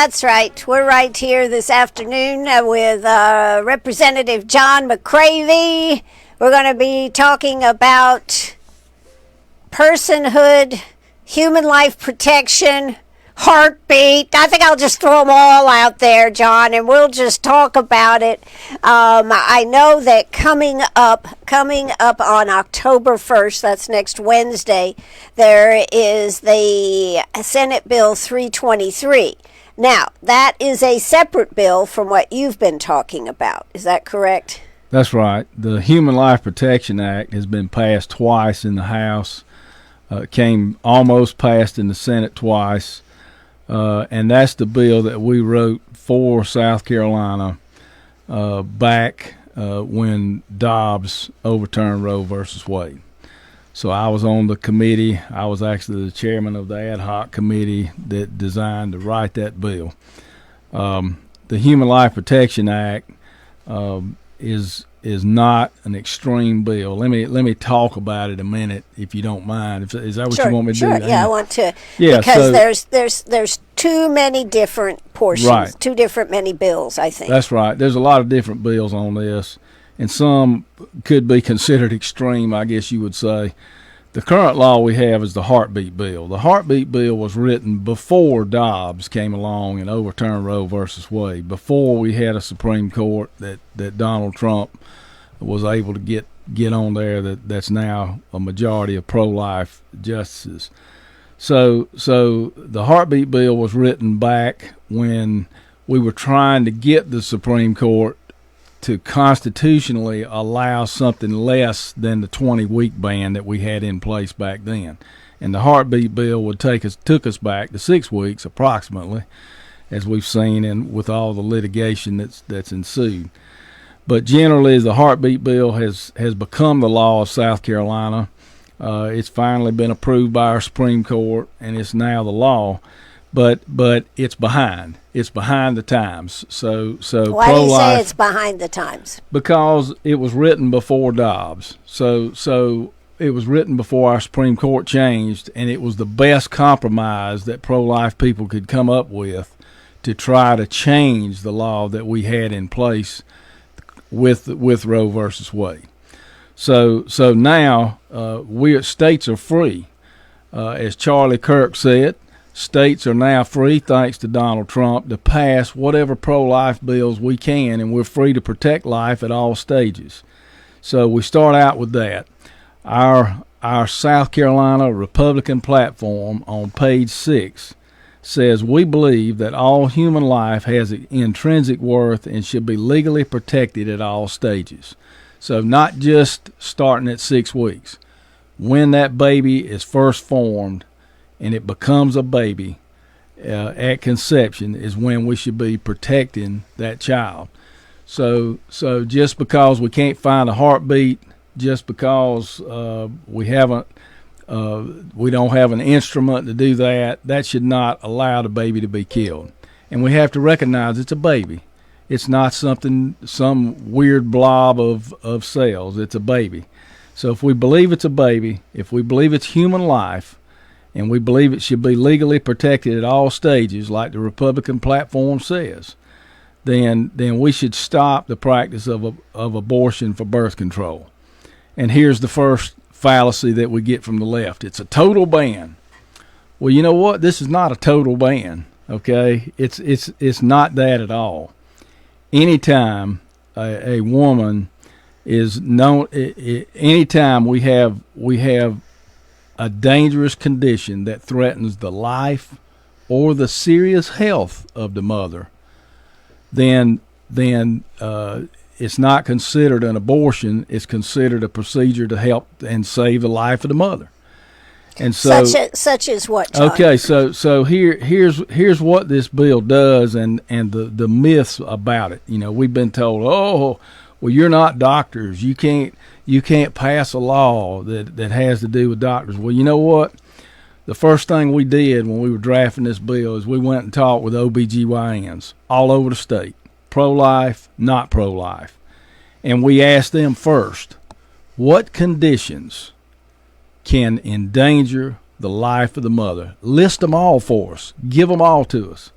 that's right. We're right here this afternoon with Representative John McCravy. We're going to be talking about personhood, human life protection, heartbeat. I think I'll just throw them all out there, John, and we'll just talk about it. I know that coming up on October 1st, that's next Wednesday, there is the Senate Bill 323. Now, that is a separate bill from what you've been talking about. Is that correct? That's right. The Human Life Protection Act has been passed twice in the House. Came almost passed in the Senate twice. And that's the bill that we wrote for South Carolina back when Dobbs overturned Roe versus Wade. So I was on the committee. I was actually the chairman of the ad hoc committee that designed to write that bill. The Human Life Protection Act is not an extreme bill. Let me talk about it a minute, if you don't mind. Is that what you want me to do? Sure. Yeah, I want to. Yeah, because there's too many different portions, right. Too different many bills, I think. That's right. There's a lot of different bills on this, and some could be considered extreme, I guess you would say. The current law we have is the heartbeat bill. The heartbeat bill was written before Dobbs came along and overturned Roe versus Wade, before we had a Supreme Court that Donald Trump was able to get on there that's now a majority of pro-life justices. So the heartbeat bill was written back when we were trying to get the Supreme Court to constitutionally allow something less than the 20-week ban that we had in place back then. And the heartbeat bill took us back to 6 weeks approximately, as we've seen and with all the litigation that's ensued. But generally, the heartbeat bill has become the law of South Carolina. It's finally been approved by our Supreme Court, and it's now the law. But it's behind. It's behind the times. So why do you say it's behind the times? Because it was written before Dobbs. So it was written before our Supreme Court changed, and it was the best compromise that pro-life people could come up with to try to change the law that we had in place with Roe versus Wade. So now states are free, as Charlie Kirk said. States are now free, thanks to Donald Trump, to pass whatever pro-life bills we can, and we're free to protect life at all stages. So we start out with that. Our South Carolina Republican platform on page 6 says we believe that all human life has intrinsic worth and should be legally protected at all stages. So not just starting at 6 weeks. When that baby is first formed, and it becomes a baby at conception is when we should be protecting that child. So just because we can't find a heartbeat, just because we don't have an instrument to do that should not allow the baby to be killed. And we have to recognize it's a baby. It's not some weird blob of cells. It's a baby. So if we believe it's a baby, if we believe it's human life, and we believe it should be legally protected at all stages, like the Republican platform says, then we should stop the practice of abortion for birth control. And here's the first fallacy that we get from the left. It's a total ban. Well, you know what? This is not a total ban, okay? It's not that at all. Anytime a woman is known, anytime we have a dangerous condition that threatens the life or the serious health of the mother, then it's not considered an abortion. It's considered a procedure to help and save the life of the mother. And so, such as what, John? Okay, so here's what this bill does, and the myths about it. You know, we've been told, oh, well, you're not doctors. You can't pass a law that has to do with doctors. Well, you know what? The first thing we did when we were drafting this bill is we went and talked with OBGYNs all over the state, pro-life, not pro-life. And we asked them first, what conditions can endanger the life of the mother? List them all for us. Give them all to us.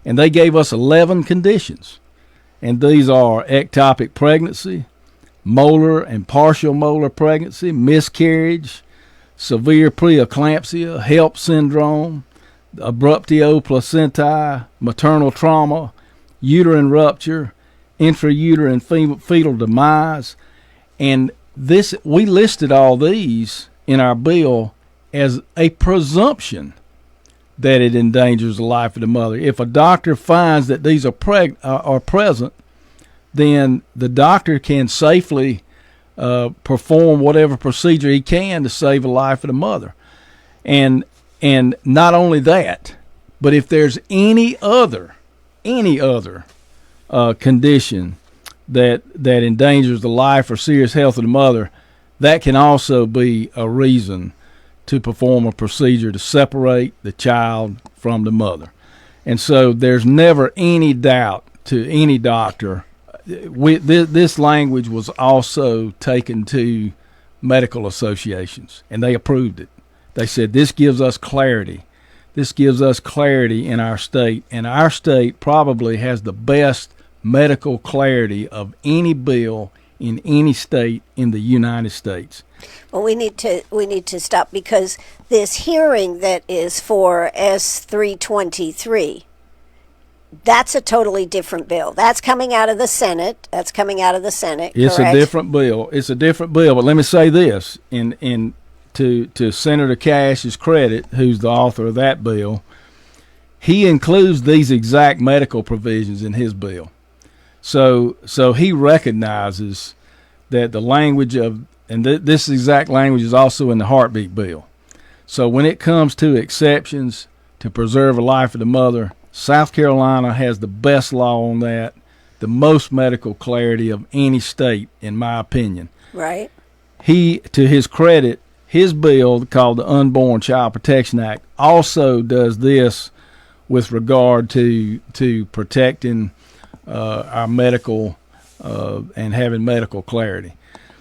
And they gave us 11 conditions. And these are ectopic pregnancy, molar and partial molar pregnancy, miscarriage, severe preeclampsia, HELP syndrome, abruptio placentae, maternal trauma, uterine rupture, intrauterine fetal demise. And this, we listed all these in our bill as a presumption that it endangers the life of the mother. If a doctor finds that these are present, then the doctor can safely perform whatever procedure he can to save the life of the mother. And not only that, but if there's any other condition that endangers the life or serious health of the mother, that can also be a reason to perform a procedure to separate the child from the mother. And so there's never any doubt to any doctor. This language was also taken to medical associations, and they approved it. They said, this gives us clarity. This gives us clarity in our state, and our state probably has the best medical clarity of any bill in any state in the United States. Well, we need to stop, because this hearing that is for S323, that's a totally different bill. That's coming out of the Senate. It's correct? a different bill. But let me say this, to Senator Cash's credit, who's the author of that bill, he includes these exact medical provisions in his bill. So he recognizes that the language of, and this exact language is also in the heartbeat bill. So when it comes to exceptions to preserve the life of the mother, South Carolina has the best law on that, the most medical clarity of any state, in my opinion. Right. He, to his credit, his bill called the Unborn Child Protection Act also does this with regard to protecting our medical and having medical clarity.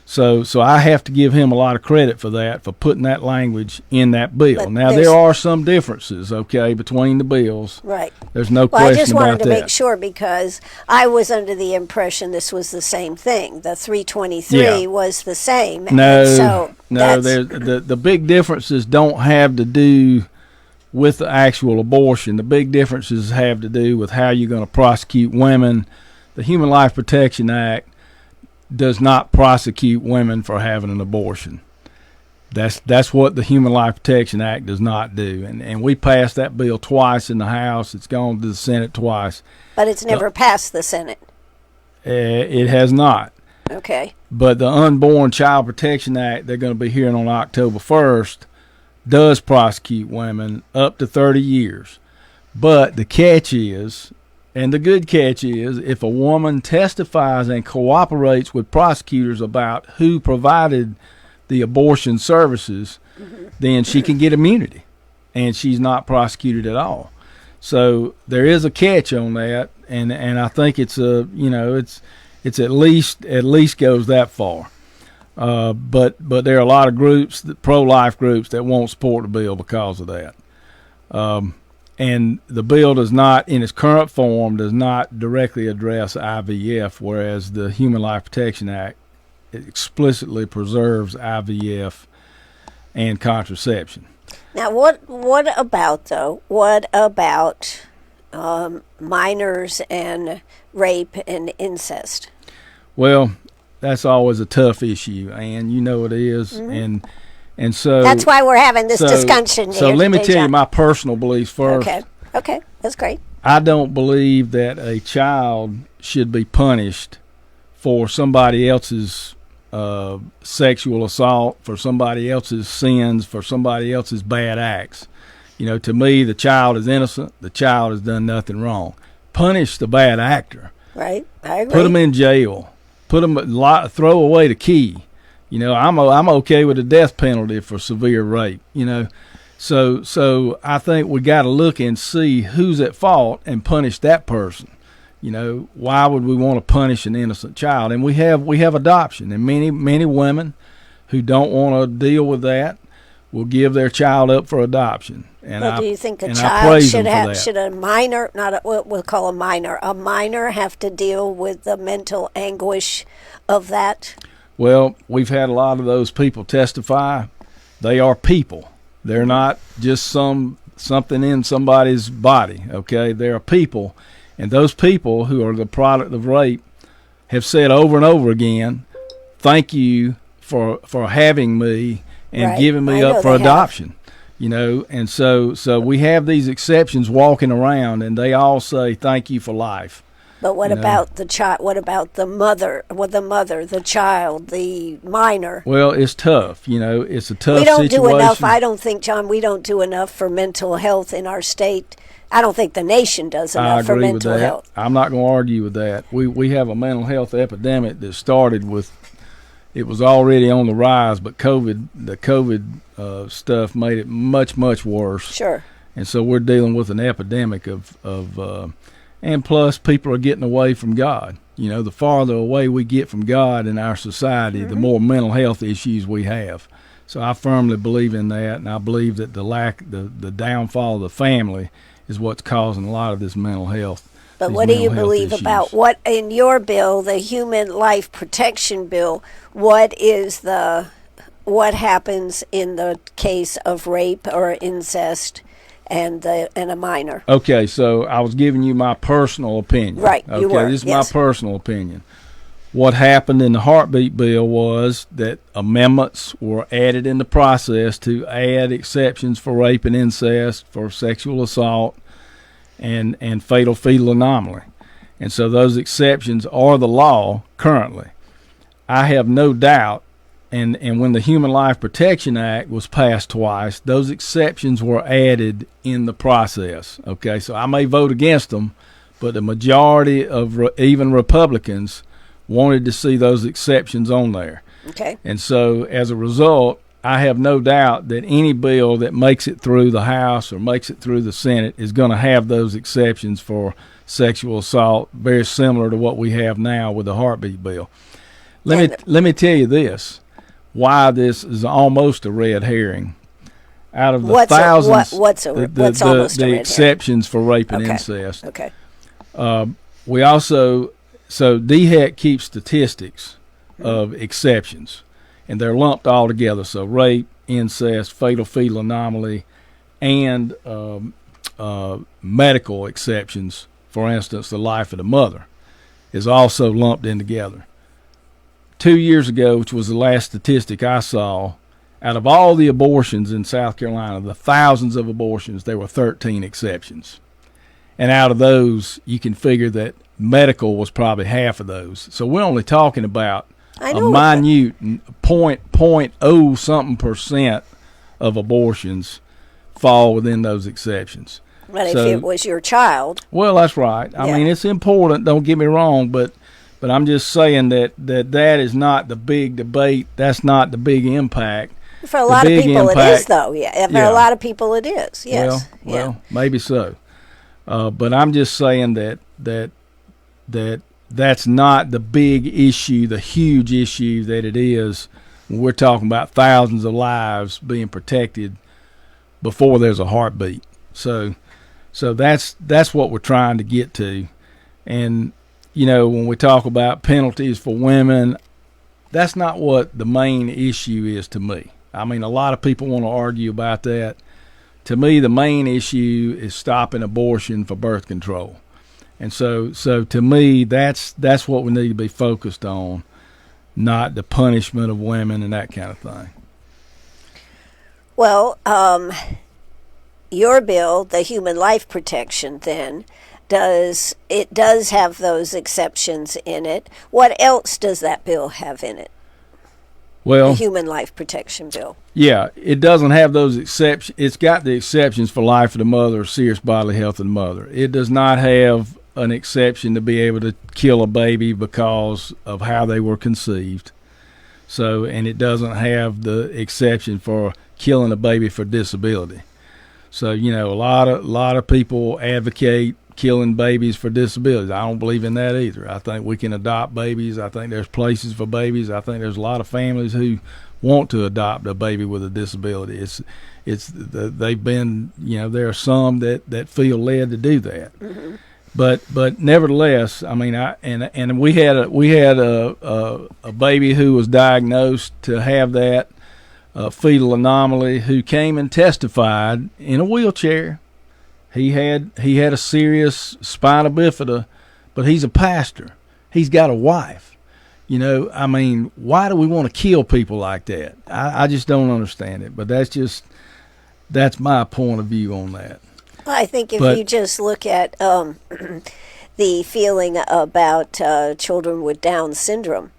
So I have to give him a lot of credit for that, for putting that language in that bill. But now, there are some differences, okay, between the bills. Right. There's no Well, question I just about wanted to that. make sure, because I was under the impression this was the same thing. The 323 was the same. No, the big differences don't have to do with the actual abortion. The big differences have to do with how you're going to prosecute women. The Human Life Protection Act does not prosecute women for having an abortion. That's what the Human Life Protection Act does not do. And we passed that bill twice in the House. It's gone to the Senate twice. But it's never passed the Senate. It has not. Okay. But the Unborn Child Protection Act they're going to be hearing on October 1st does prosecute women up to 30 years. But the catch is, and the good catch is, if a woman testifies and cooperates with prosecutors about who provided the abortion services, then she can get immunity, and she's not prosecuted at all. So there is a catch on that, and I think it's it's at least goes that far. But there are a lot of groups, pro-life groups, that won't support the bill because of that. And the bill does not, in its current form, does not directly address IVF, whereas the Human Life Protection Act explicitly preserves IVF and contraception. Now, what about minors and rape and incest? Well, that's always a tough issue, and you know it is. And so that's why we're having this discussion. So let me tell you my personal beliefs first. Okay, that's great. I don't believe that a child should be punished for somebody else's sexual assault, for somebody else's sins, for somebody else's bad acts. To me, the child is innocent. The child has done nothing wrong. Punish the bad actor. Right, I agree. Put them in jail. Throw away the key. I'm okay with the death penalty for severe rape. So I think we got to look and see who's at fault and punish that person. Why would we want to punish an innocent child? And we have adoption, and many women who don't want to deal with that will give their child up for adoption. And Well, do you think a I child praise should them for have, that. should a minor, not a, what we'll call a minor have to deal with the mental anguish of that? Well, we've had a lot of those people testify. They are people. They're not just something in somebody's body, okay? They are people. And those people who are the product of rape have said over and over again, thank you for having me and Right. giving me I up know for they have. adoption. You know, and so we have these exceptions walking around, and they all say thank you for life. But what You know. about the child? What about the mother? The child, the minor? Well, it's tough. You know, it's a tough We don't situation. do enough. I don't think, John, we don't do enough for mental health in our state. I don't think the nation does I enough for agree with mental that. health. I'm not going to argue with that. We have a mental health epidemic that started with, it was already on the rise, but the COVID stuff made it much, much worse. Sure. And so we're dealing with an epidemic of and plus people are getting away from God. You know, the farther away we get from God in our society, the more mental health issues we have. So I firmly believe in that, and I believe that the downfall of the family is what's causing a lot of this mental health. But these what do you mental health believe issues. about what in your bill, the Human Life Protection Bill? What happens in the case of rape or incest and a minor? Okay, so I was giving you my personal opinion. Right, okay, you were, this is yes. my personal opinion. What happened in the heartbeat bill was that amendments were added in the process to add exceptions for rape and incest, for sexual assault, and fatal fetal anomaly. And so those exceptions are the law currently. I have no doubt, and when the Human Life Protection Act was passed twice, those exceptions were added in the process. Okay, so I may vote against them, but the majority of even Republicans wanted to see those exceptions on there. Okay. And so as a result, I have no doubt that any bill that makes it through the House or makes it through the Senate is going to have those exceptions for sexual assault, very similar to what we have now with the heartbeat bill. Let me tell you this, why this is almost a red herring. Out of the thousands, what's almost a red exceptions for rape and Okay. incest. Okay. We also, so DHEC keeps statistics of exceptions, and they're lumped all together. So rape, incest, fatal fetal anomaly, and medical exceptions, for instance, the life of the mother, is also lumped in together. 2 years ago, which was the last statistic I saw, out of all the abortions in South Carolina, the thousands of abortions, there were 13 exceptions. And out of those, you can figure that medical was probably half of those. So we're only talking about a minute 0.0 something percent of abortions fall within those exceptions. But So- if it was your child, Well, that's right. I Yeah. mean, it's important, don't get me wrong, but I'm just saying that is not the big debate. That's not the big impact. for a lot of big people it impact- is, though. Yeah, for Yeah. a lot of people it is. Yes. Well, maybe so. But I'm just saying that's not the big issue, the huge issue that it is when we're talking about thousands of lives being protected before there's a heartbeat. So that's what we're trying to get to. And, you know, when we talk about penalties for women, that's not what the main issue is to me. I mean, a lot of people want to argue about that. To me, the main issue is stopping abortion for birth control. And so to me, that's what we need to be focused on, not the punishment of women and that kind of thing. Well, your bill, the Human Life Protection, then does have those exceptions in it. What else does that bill have in it? Well, The Human Life Protection Bill. yeah, it doesn't have those exceptions. It's got the exceptions for life of the mother or serious bodily health of the mother. It does not have an exception to be able to kill a baby because of how they were conceived. So, and it doesn't have the exception for killing a baby for disability. So, you know, a lot of people advocate killing babies for disabilities. I don't believe in that either. I think we can adopt babies. I think there's places for babies. I think there's a lot of families who want to adopt a baby with a disability. They've been, there are some that feel led to do that. Mm-hmm. But nevertheless, I mean, we had a baby who was diagnosed to have that fetal anomaly, who came and testified in a wheelchair. He had a serious spina bifida, but he's a pastor. He's got a wife. I mean, why do we want to kill people like that? I just don't understand it. But that's my point of view on that. Well, I think if you just look at the feeling about children with Down syndrome,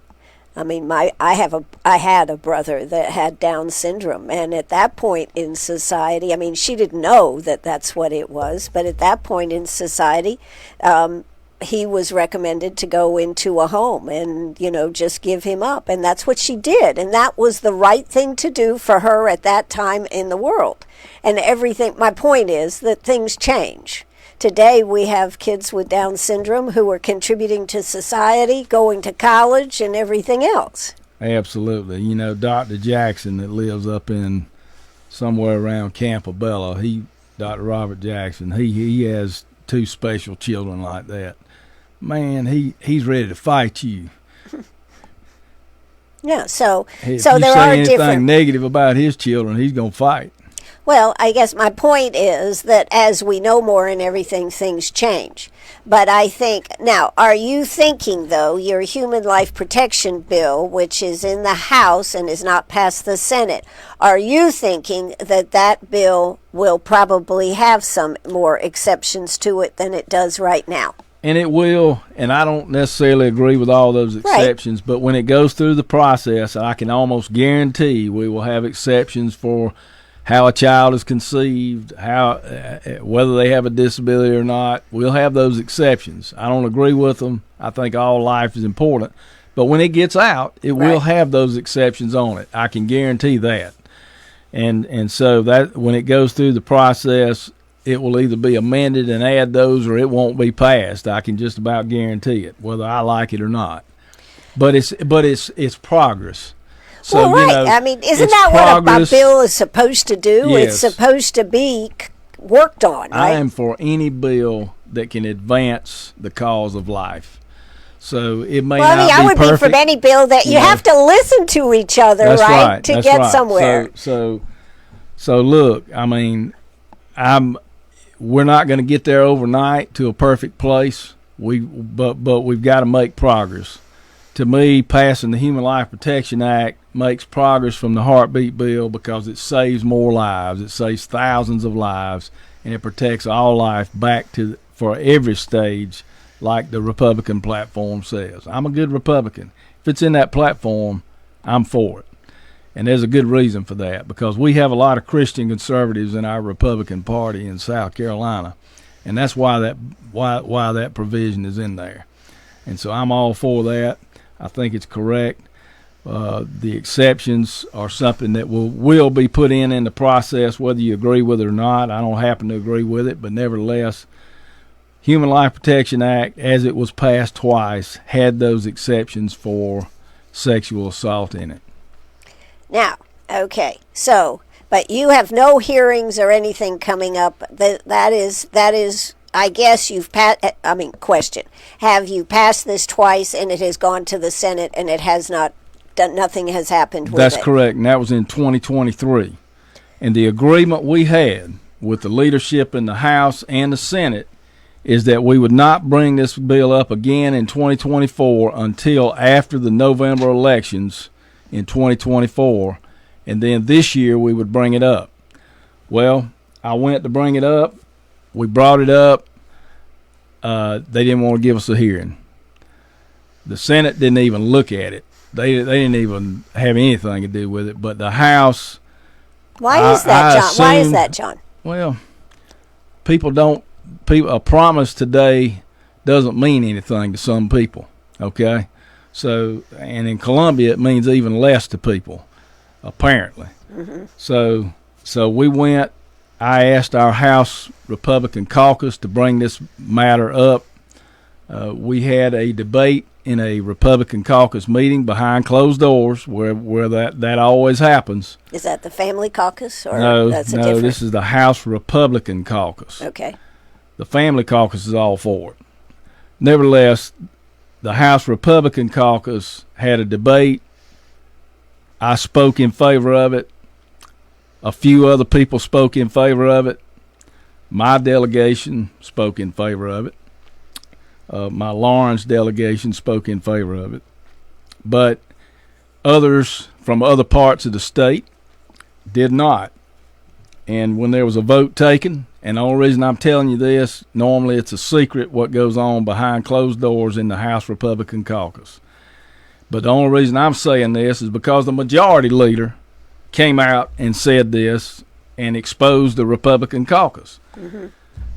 I mean, I had a brother that had Down syndrome, and at that point in society, I mean, she didn't know that that's what it was, but at that point in society, he was recommended to go into a home and, just give him up, and that's what she did, and that was the right thing to do for her at that time in the world. And everything, my point is that things change. Today we have kids with Down syndrome who are contributing to society, going to college, and everything else. Absolutely. Dr. Jackson that lives up in somewhere around Campobello, Dr. Robert Jackson, he has 2 special children like that. Man, he's ready to fight you. Yeah, so if there you say are anything different negative about his children, he's going to fight. Well, I guess my point is that as we know more and everything, things change. But I think, now, are you thinking, though, your Human Life Protection Bill, which is in the House and is not passed the Senate, are you thinking that bill will probably have some more exceptions to it than it does right now? And it will, and I don't necessarily agree with all those exceptions, right. But when it goes through the process, I can almost guarantee we will have exceptions for how a child is conceived, whether they have a disability or not. We'll have those exceptions. I don't agree with them. I think all life is important. But when it gets out, it will have those exceptions on it. I can guarantee that. And so that when it goes through the process, it will either be amended and add those, or it won't be passed. I can just about guarantee it, whether I like it or not. But it's progress. So, well, right. I mean, isn't that what a bill is supposed to do? Yes. It's supposed to be worked on, right? I am for any bill that can advance the cause of life. So it may not be perfect. I would be for any bill that you have to listen to each other, right, to get somewhere. So look, I mean, we're not going to get there overnight to a perfect place. But we've got to make progress. To me, passing the Human Life Protection Act makes progress from the heartbeat bill because it saves more lives. It saves thousands of lives, and it protects all life back for every stage, like the Republican platform says. I'm a good Republican. If it's in that platform, I'm for it. And there's a good reason for that, because we have a lot of Christian conservatives in our Republican Party in South Carolina, and that's why that provision is in there. And so I'm all for that. I think it's correct. The exceptions are something that will be put in the process, whether you agree with it or not. I don't happen to agree with it, but nevertheless, Human Life Protection Act, as it was passed twice, had those exceptions for sexual assault in it. Now, okay, so, but you have no hearings or anything coming up. That is. I guess question. Have you passed this twice and it has gone to the Senate and it has not done, nothing has happened with it? That's correct, and that was in 2023. And the agreement we had with the leadership in the House and the Senate is that we would not bring this bill up again in 2024 until after the November elections in 2024, and then this year we would bring it up. Well, I went to bring it up. We brought it up. They didn't want to give us a hearing. The Senate didn't even look at it. They didn't even have anything to do with it. But the House. Why is that, John? Well, a promise today doesn't mean anything to some people. Okay, so, and in Columbia it means even less to people, apparently. Mm-hmm. So we went. I asked our House Republican caucus to bring this matter up We had a debate in a Republican caucus meeting behind closed doors, where that always happens. Is that the family caucus, or No, that's a no, different? this is the House Republican caucus. Okay. The family caucus is all for it. Nevertheless, the House Republican caucus had a debate. I spoke in favor of it. A few other people spoke in favor of it. My delegation spoke in favor of it. My Lawrence delegation spoke in favor of it. But others from other parts of the state did not. And when there was a vote taken, and the only reason I'm telling you this, normally it's a secret what goes on behind closed doors in the House Republican caucus. But the only reason I'm saying this is because the majority leader came out and said this and exposed the Republican caucus. Mm-hmm.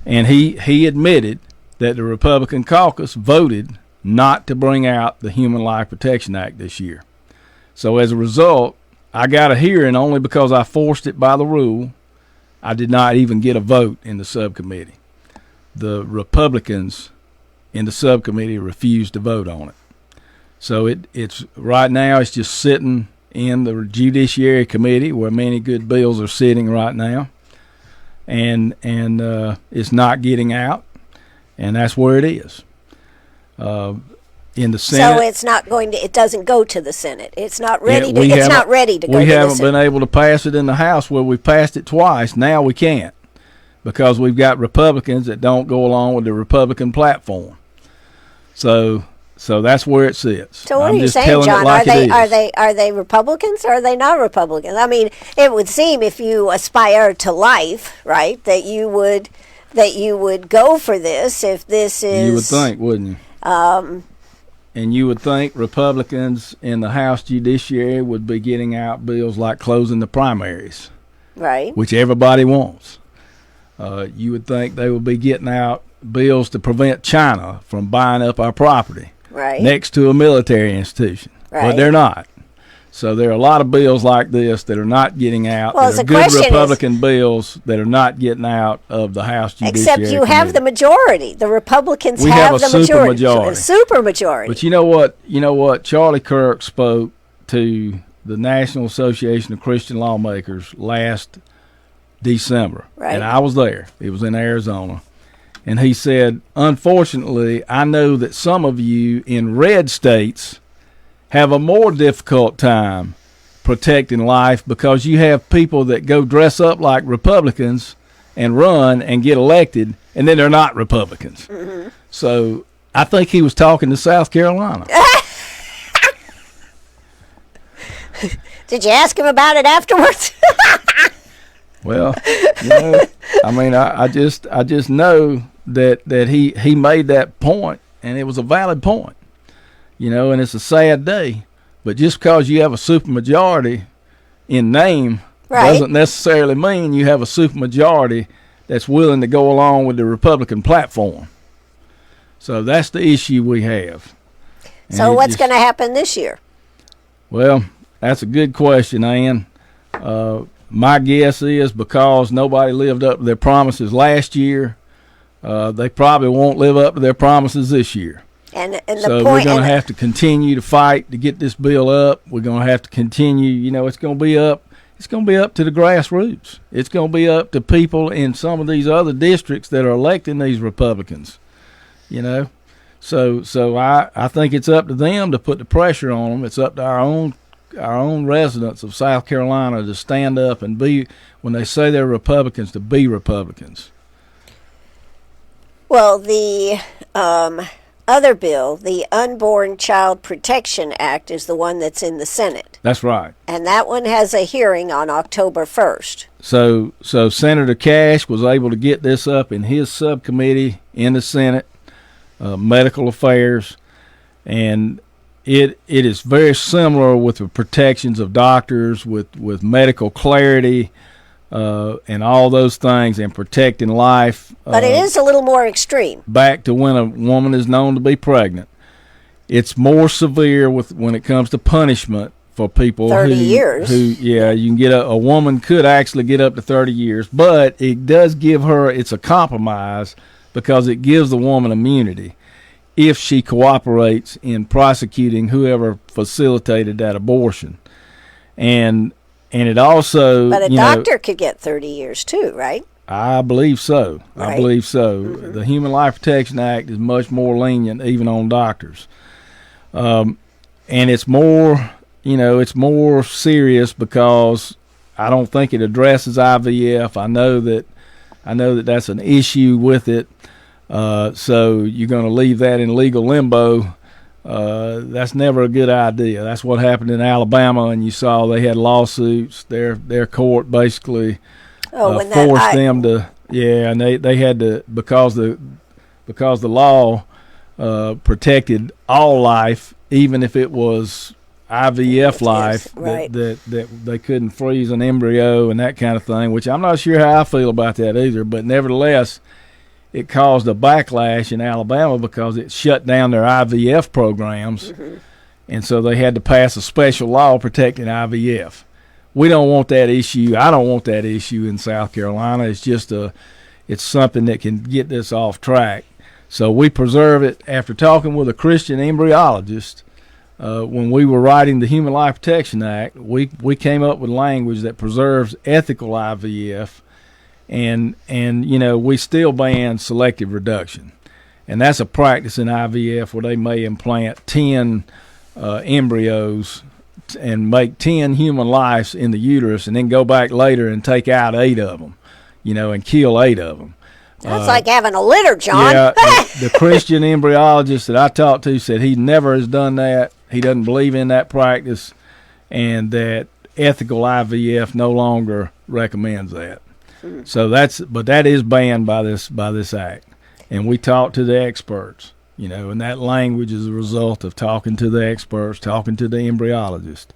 And he admitted that the Republican caucus voted not to bring out the Human Life Protection Act this year. So as a result, I got a hearing only because I forced it by the rule. I did not even get a vote in the subcommittee. The Republicans in the subcommittee refused to vote on it. So it's right now it's just sitting in the Judiciary Committee, where many good bills are sitting right now, and it's not getting out, and that's where it is. In the Senate, So it's not going to. It doesn't go to the Senate. It's not ready. Yeah, It's not ready to go to the We Senate. haven't been able to pass it in the House, where we passed it twice. Now we can't, because we've got Republicans that don't go along with the Republican platform. So that's where it sits. So what I'm are you just saying, telling it John? like it is. Are they Republicans or are they not Republicans? I mean, it would seem if you aspire to life, right, that you would go for this if this is. You would think, wouldn't you? And you would think Republicans in the House Judiciary would be getting out bills like closing the primaries, right, which everybody wants. You would think they would be getting out bills to prevent China from buying up our property right, next to a military institution. Right. But they're not. So there are a lot of bills like this that are not getting out. Well, there are the good question Republican bills that are not getting out of the House Judiciary except you have the majority. The Republicans We have have a the majority. supermajority. A supermajority. But you know what? Charlie Kirk spoke to the National Association of Christian Lawmakers last December. Right. And I was there. It was in Arizona. And he said, unfortunately, I know that some of you in red states have a more difficult time protecting life because you have people that go dress up like Republicans and run and get elected, and then they're not Republicans. Mm-hmm. So I think he was talking to South Carolina. Did you ask him about it afterwards? Well, I mean, I just know that he made that point, and it was a valid point. And it's a sad day, but just because you have a supermajority in name doesn't necessarily mean you have a supermajority that's willing to go along with the Republican platform. So that's the issue we have. So what's going to happen this year? Well, that's a good question, Ann. My guess is because nobody lived up to their promises last year, they probably won't live up to their promises this year. And so we're going to have to continue to fight to get this bill up. We're going to have to continue. It's going to be up. It's going to be up to the grassroots. It's going to be up to people in some of these other districts that are electing these Republicans. So I think it's up to them to put the pressure on them. It's up to our own residents of South Carolina to stand up and be, when they say they're Republicans, to be Republicans. Well, the other bill, the Unborn Child Protection Act, is the one that's in the Senate. That's right. And that one has a hearing on October 1st. So Senator Cash was able to get this up in his subcommittee in the Senate, Medical Affairs, and it is very similar with the protections of doctors, with medical clarity, and all those things, and protecting life. But it is a little more extreme. Back to when a woman is known to be pregnant. It's more severe when it comes to punishment for people 30 years. You can get a woman could actually get up to 30 years, but it does give her, it's a compromise because it gives the woman immunity. if she cooperates in prosecuting whoever facilitated that abortion. And it also, but a doctor could get 30 years too, right? I believe so. Right. I believe so. Mm-hmm. The Human Life Protection Act is much more lenient even on doctors. And it's more, it's more serious because I don't think it addresses IVF. I know that that's an issue with it. So you're going to leave that in legal limbo. That's never a good idea. That's what happened in Alabama, and you saw they had lawsuits. Their court basically forced them to, and they had to, because the law protected all life, even if it was IVF life, right. that they couldn't freeze an embryo and that kind of thing, which I'm not sure how I feel about that either, but nevertheless, it caused a backlash in Alabama because it shut down their IVF programs, and so they had to pass a special law protecting IVF. We don't want that issue. I don't want that issue in South Carolina. It's something that can get this off track. So we preserve it. After talking with a Christian embryologist, when we were writing the Human Life Protection Act, we came up with language that preserves ethical IVF, and we still ban selective reduction, and that's a practice in IVF where they may implant 10 embryos and make 10 human lives in the uterus, and then go back later and take out 8 of them, and kill 8 of them. That's like having a litter, John. Yeah, the Christian embryologist that I talked to said he never has done that. He doesn't believe in that practice, and that ethical IVF no longer recommends that. So that is banned by this act. And we talked to the experts, and that language is a result of talking to the experts, talking to the embryologist.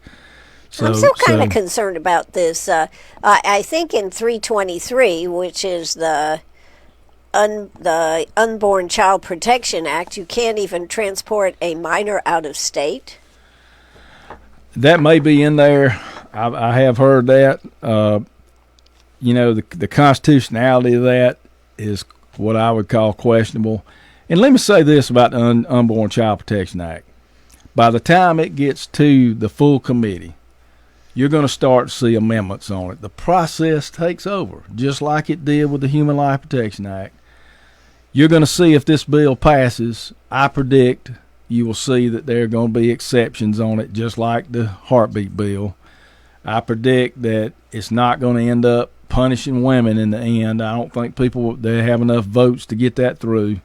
I'm still kind of concerned about this. I think in 323, which is the Unborn Child Protection Act, you can't even transport a minor out of state. That may be in there. I have heard that. The constitutionality of that is what I would call questionable. And let me say this about the Unborn Child Protection Act. By the time it gets to the full committee, you're going to start to see amendments on it. The process takes over, just like it did with the Human Life Protection Act. You're going to see if this bill passes. I predict you will see that there are going to be exceptions on it, just like the heartbeat bill. I predict that it's not going to end up punishing women in the end. I don't think they have enough votes to get that through.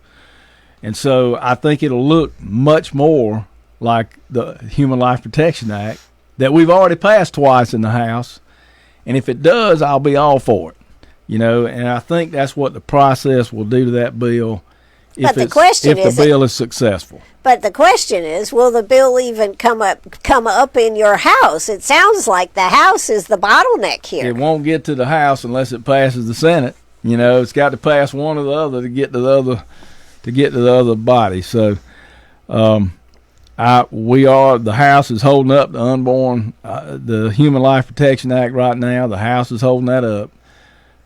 And so I think it'll look much more like the Human Life Protection Act that we've already passed twice in the House. And if it does, I'll be all for it. And I think that's what the process will do to that bill if the bill is successful. But the question is, will the bill even come up in your House? It sounds like the House is the bottleneck here. It won't get to the House unless it passes the Senate. It's got to pass one or the other to get to the other body. So the House is holding up the Unborn, the Human Life Protection Act right now. The House is holding that up.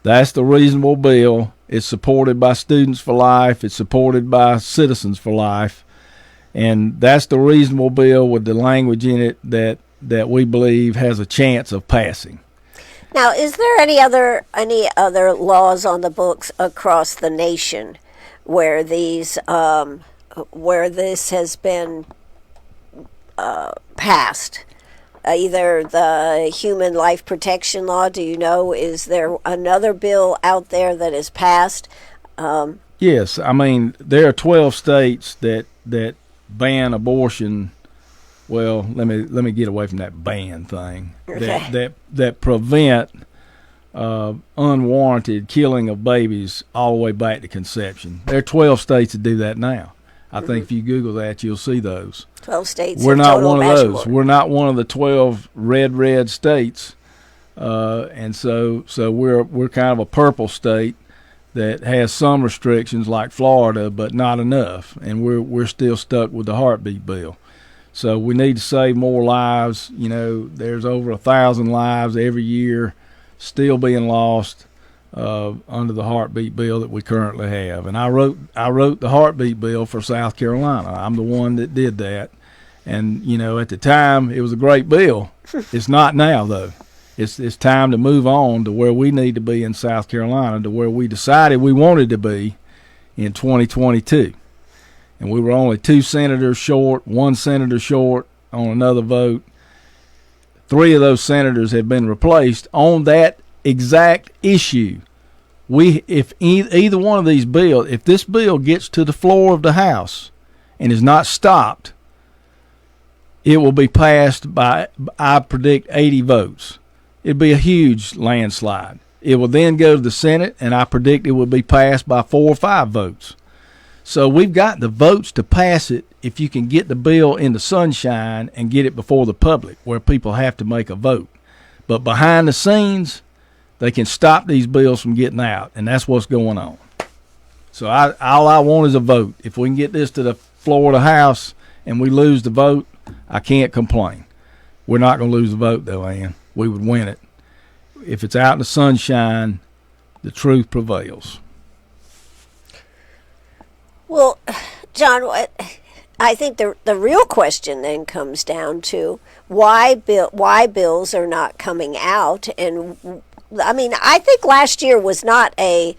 That's the reasonable bill. It's supported by Students for Life. It's supported by Citizens for Life. And that's the reasonable bill with the language in it that we believe has a chance of passing. Now, is there any other laws on the books across the nation where this has been passed? Either the Human Life Protection Law, do you know, is there another bill out there that is passed? Yes, there are 12 states that ban abortion. Well, let me get away from that ban thing. Okay. That prevent unwarranted killing of babies all the way back to conception. There are 12 states that do that now. I think if you Google that, you'll see those. 12 states. We're not one of those. We're not one of the 12 red states, and so we're kind of a purple state that has some restrictions like Florida, but not enough, and we're still stuck with the heartbeat bill. So we need to save more lives. There's over 1,000 lives every year still being lost under the heartbeat bill that we currently have. And I wrote the heartbeat bill for South Carolina. I'm the one that did that. And, you know, at the time, it was a great bill. It's not now, though. It's time to move on to where we need to be in South Carolina, to where we decided we wanted to be in 2022. And we were only 2 senators short, 1 senator short on another vote. 3 of those senators have been replaced on that exact issue. If either one of these bills, if this bill gets to the floor of the House and is not stopped, it will be passed by, I predict, 80 votes. It'd be a huge landslide. It will then go to the Senate, and I predict it will be passed by 4 or 5 votes. So we've got the votes to pass it if you can get the bill in the sunshine and get it before the public where people have to make a vote. But behind the scenes, they can stop these bills from getting out, and that's what's going on. So all I want is a vote. If we can get this to the floor of the House and we lose the vote, I can't complain. We're not going to lose the vote, though, Ann. We would win it. If it's out in the sunshine, the truth prevails. Well, John, I think the real question then comes down to why bills are not coming out. And I mean, I think last year was not a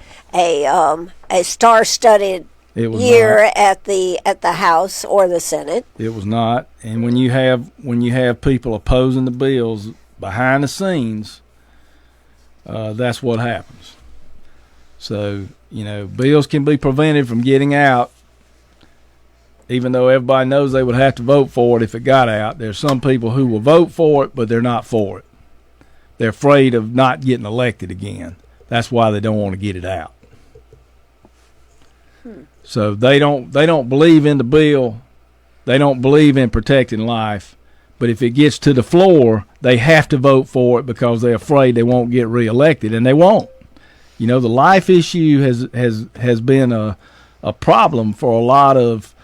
star-studded year not. at the House or the Senate. It was not. And when you have people opposing the bills behind the scenes, that's what happens. So, you know, bills can be prevented from getting out, even though everybody knows they would have to vote for it if it got out. There's some people who will vote for it, but they're not for it. They're afraid of not getting elected again. That's why they don't want to get it out. So they don't believe in the bill. They don't believe in protecting life. But if it gets to the floor, they have to vote for it because they're afraid they won't get reelected, and they won't. You know, the life issue has been a problem for a lot of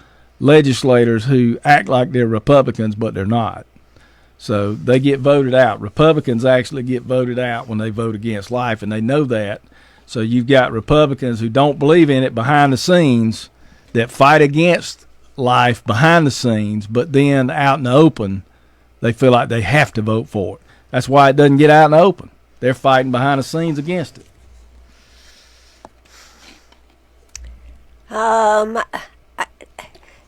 legislators who act like they're Republicans, but they're not. So they get voted out. Republicans actually get voted out when they vote against life, and they know that. So you've got Republicans who don't believe in it behind the scenes that fight against life behind the scenes, but then out in the open, they feel like they have to vote for it. That's why it doesn't get out in the open. They're fighting behind the scenes against it.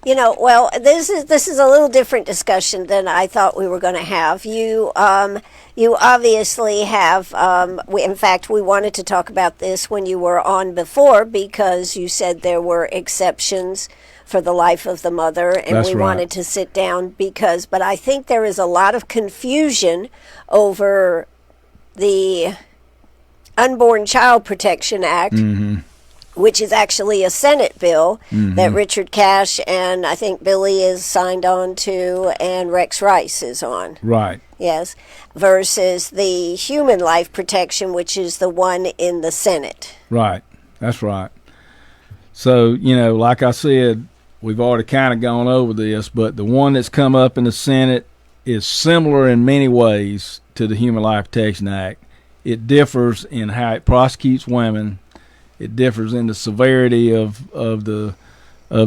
You know, well, this is a little different discussion than I thought we were going to have. You obviously have. In fact, we wanted to talk about this when you were on before because you said there were exceptions for the life of the mother, and That's we right. wanted to sit down but I think there is a lot of confusion over the Unborn Child Protection Act. Mm-hmm. Which is actually a Senate bill that Richard Cash and I think Billy is signed on to and Rex Rice is on. Right. Yes. Versus the human life protection, which is the one in the Senate. Right. That's right. So, you know, like I said, we've already kind of gone over this, but the one that's come up in the Senate is similar in many ways to the Human Life Protection Act. It differs in how it prosecutes women. It differs in the severity of the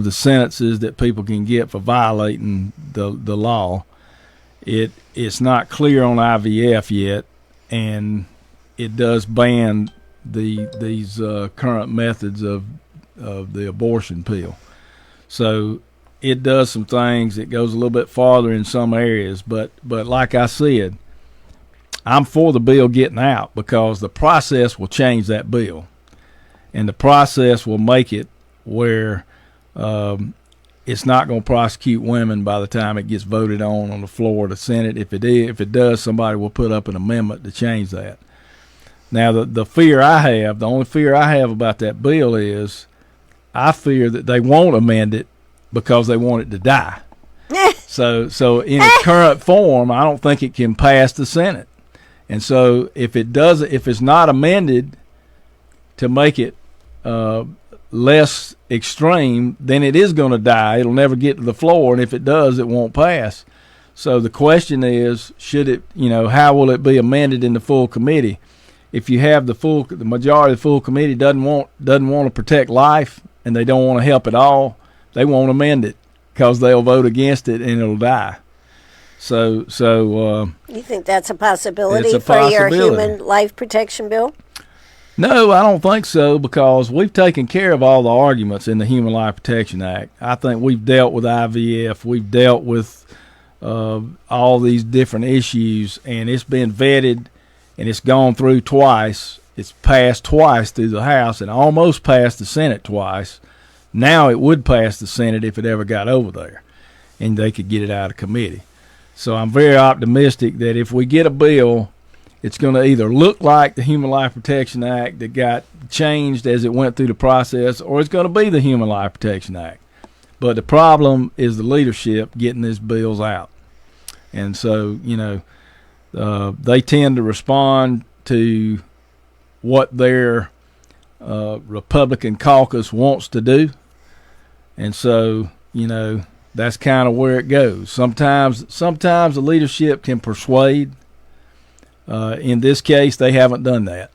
sentences that people can get for violating the law. It's not clear on IVF yet, and it does ban these current methods of the abortion pill. So it does some things. It goes a little bit farther in some areas, but like I said, I'm for the bill getting out because the process will change that bill. And the process will make it where it's not going to prosecute women by the time it gets voted on the floor of the Senate. If it does, somebody will put up an amendment to change that. Now, the only fear I have about that bill is I fear that they won't amend it because they want it to die. So in its current form, I don't think it can pass the Senate. And so if it's not amended to make it less extreme, then it is going to die. It'll never get to the floor, and if it does, it won't pass. So the question is, how will it be amended in the full committee? if you have the majority of the full committee doesn't want to protect life and they don't want to help at all, they won't amend it because they'll vote against it and it'll die. So you think that's a possibility it's a for your possibility. human life protection bill? No, I don't think so, because we've taken care of all the arguments in the Human Life Protection Act. I think we've dealt with IVF, we've dealt with all these different issues, and it's been vetted, and it's gone through twice. It's passed twice through the House and almost passed the Senate twice. Now it would pass the Senate if it ever got over there, and they could get it out of committee. So I'm very optimistic that if we get a bill, it's going to either look like the Human Life Protection Act that got changed as it went through the process, or it's going to be the Human Life Protection Act. But the problem is the leadership getting these bills out. And so, they tend to respond to what their Republican caucus wants to do. And so, that's kind of where it goes. Sometimes the leadership can persuade. In this case, they haven't done that.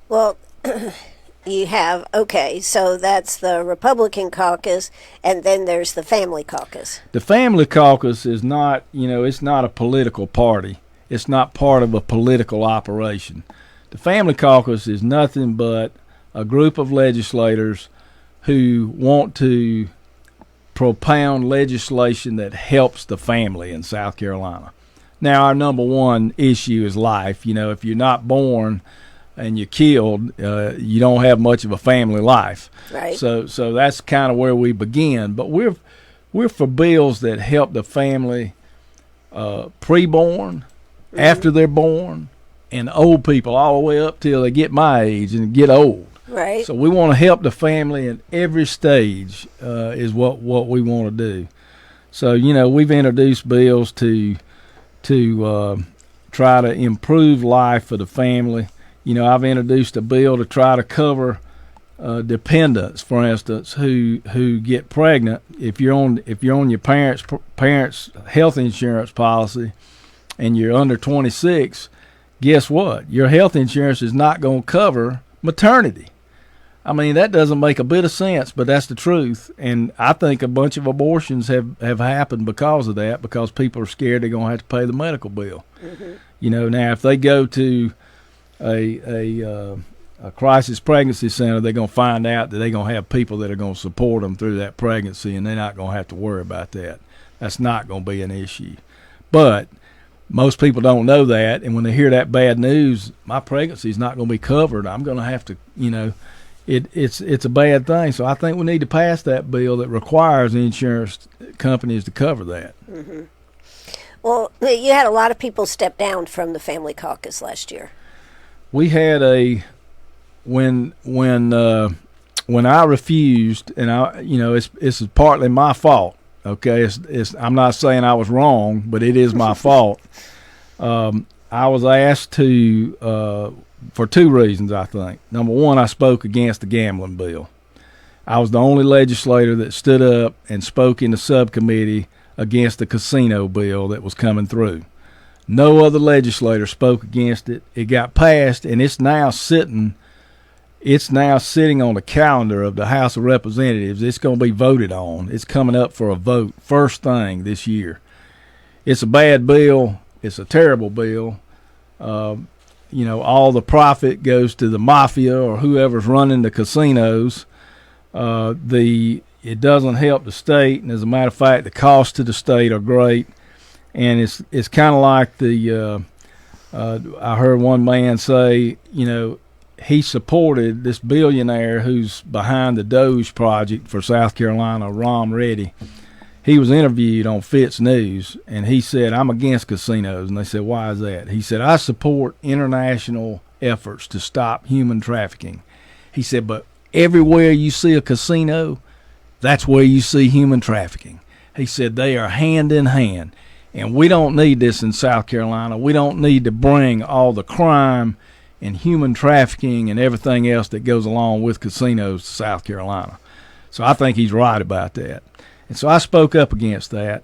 Well, you have, okay, so that's the Republican caucus, and then there's the Family Caucus. The Family Caucus is not, it's not a political party. It's not part of a political operation. The Family Caucus is nothing but a group of legislators who want to propound legislation that helps the family in South Carolina. Now, our number one issue is life. If you're not born and you're killed, you don't have much of a family life. Right. So that's kind of where we begin. But we're for bills that help the family pre-born, after they're born, and old people all the way up till they get my age and get old. Right. So we want to help the family in every stage is what we want to do. So, we've introduced bills to try to improve life for the family. I've introduced a bill to try to cover dependents, for instance, who get pregnant. If you're on your parents' health insurance policy and you're under 26, guess what? Your health insurance is not going to cover maternity. I mean, that doesn't make a bit of sense, but that's the truth. And I think a bunch of abortions have happened because of that, because people are scared they're going to have to pay the medical bill. Mm-hmm. Now if they go to a crisis pregnancy center, they're going to find out that they're going to have people that are going to support them through that pregnancy, and they're not going to have to worry about that. That's not going to be an issue. But most people don't know that, and when they hear that bad news, my pregnancy is not going to be covered, I'm going to have to, it's a bad thing. So I think we need to pass that bill that requires the insurance companies to cover that. Mm-hmm. Well, you had a lot of people step down from the Family Caucus last year. We had when I refused, and it's partly my fault. Okay, I'm not saying I was wrong, but it is my fault. I was asked to for two reasons, I think. Number one, I spoke against the gambling bill. I was the only legislator that stood up and spoke in the subcommittee against the casino bill that was coming through. No other legislator spoke against it. It got passed, and it's now sitting on the calendar of the House of Representatives. It's going to be voted on. It's coming up for a vote first thing this year. It's a bad bill. It's a terrible bill. All the profit goes to the mafia or whoever's running the casinos. It doesn't help the state, and as a matter of fact, the costs to the state are great. And it's kind of like I heard one man say, he supported this billionaire who's behind the Doge project for South Carolina, Ron Reddy. He was interviewed on Fitz News, and he said, I'm against casinos. And they said, why is that? He said, I support international efforts to stop human trafficking. He said, but everywhere you see a casino, that's where you see human trafficking. He said, they are hand in hand. And we don't need this in South Carolina. We don't need to bring all the crime and human trafficking and everything else that goes along with casinos to South Carolina. So I think he's right about that. And so I spoke up against that.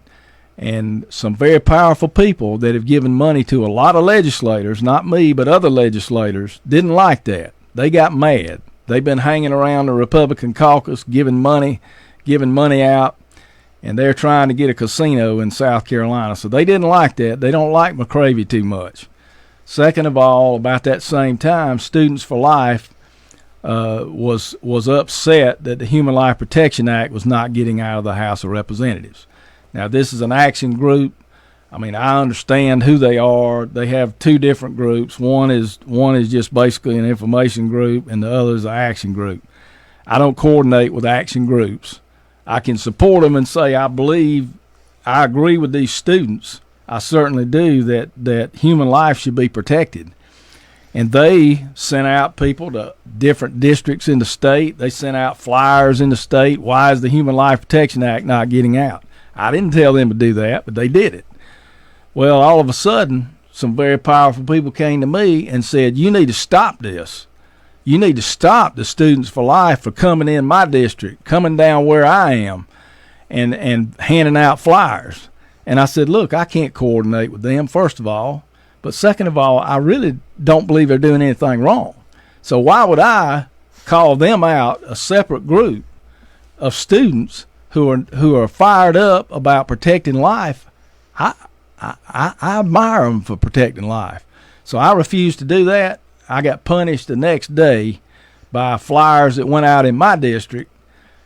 And some very powerful people that have given money to a lot of legislators, not me, but other legislators, didn't like that. They got mad. They've been hanging around the Republican caucus, giving money out, and they're trying to get a casino in South Carolina. So they didn't like that. They don't like McCravy too much. Second of all, about that same time, Students for Life was upset that the Human Life Protection Act was not getting out of the House of Representatives. Now, this is an action group. I mean, I understand who they are. They have two different groups. One is just basically an information group, and the other is an action group. I don't coordinate with action groups. I can support them and say I agree with these students. I certainly do that human life should be protected. And they sent out people to different districts in the state. They sent out flyers in the state. Why is the Human Life Protection Act not getting out? I didn't tell them to do that, but they did it. Well, all of a sudden, some very powerful people came to me and said, you need to stop this. You need to stop the Students for Life for coming in my district, coming down where I am, and handing out flyers. And I said, look, I can't coordinate with them, first of all. But second of all, I really don't believe they're doing anything wrong. So why would I call them out, a separate group of students who are fired up about protecting life? I admire them for protecting life. So I refused to do that. I got punished the next day by flyers that went out in my district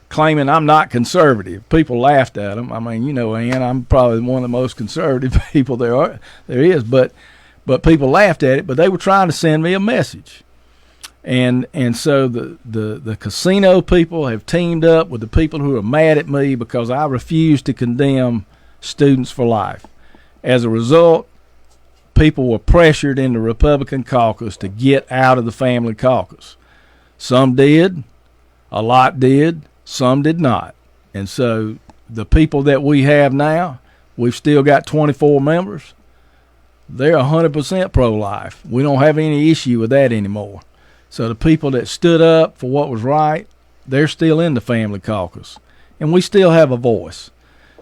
claiming I'm not conservative. People laughed at them. I mean, you know, Ann, I'm probably one of the most conservative people there is, but people laughed at it, but they were trying to send me a message. And so the casino people have teamed up with the people who are mad at me because I refuse to condemn Students for Life. As a result, people were pressured in the Republican caucus to get out of the family caucus. Some did, a lot did, some did not. And so the people that we have now, we've still got 24 members. They're 100% pro-life. We don't have any issue with that anymore. So the people that stood up for what was right, they're still in the family caucus. And we still have a voice.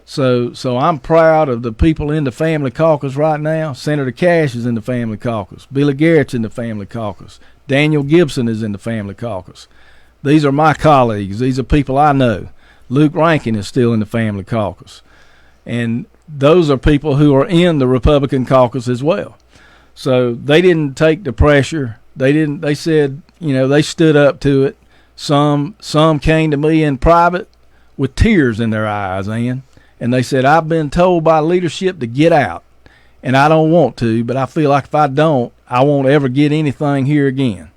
So I'm proud of the people in the family caucus right now. Senator Cash is in the family caucus. Billy Garrett's in the family caucus. Daniel Gibson is in the family caucus. These are my colleagues. These are people I know. Luke Rankin is still in the family caucus. And those are people who are in the Republican caucus as well. So they didn't take the pressure. They said, you know, they stood up to it. Some came to me in private with tears in their eyes, and they said, I've been told by leadership to get out, and I don't want to, but I feel like if I don't, I won't ever get anything here again.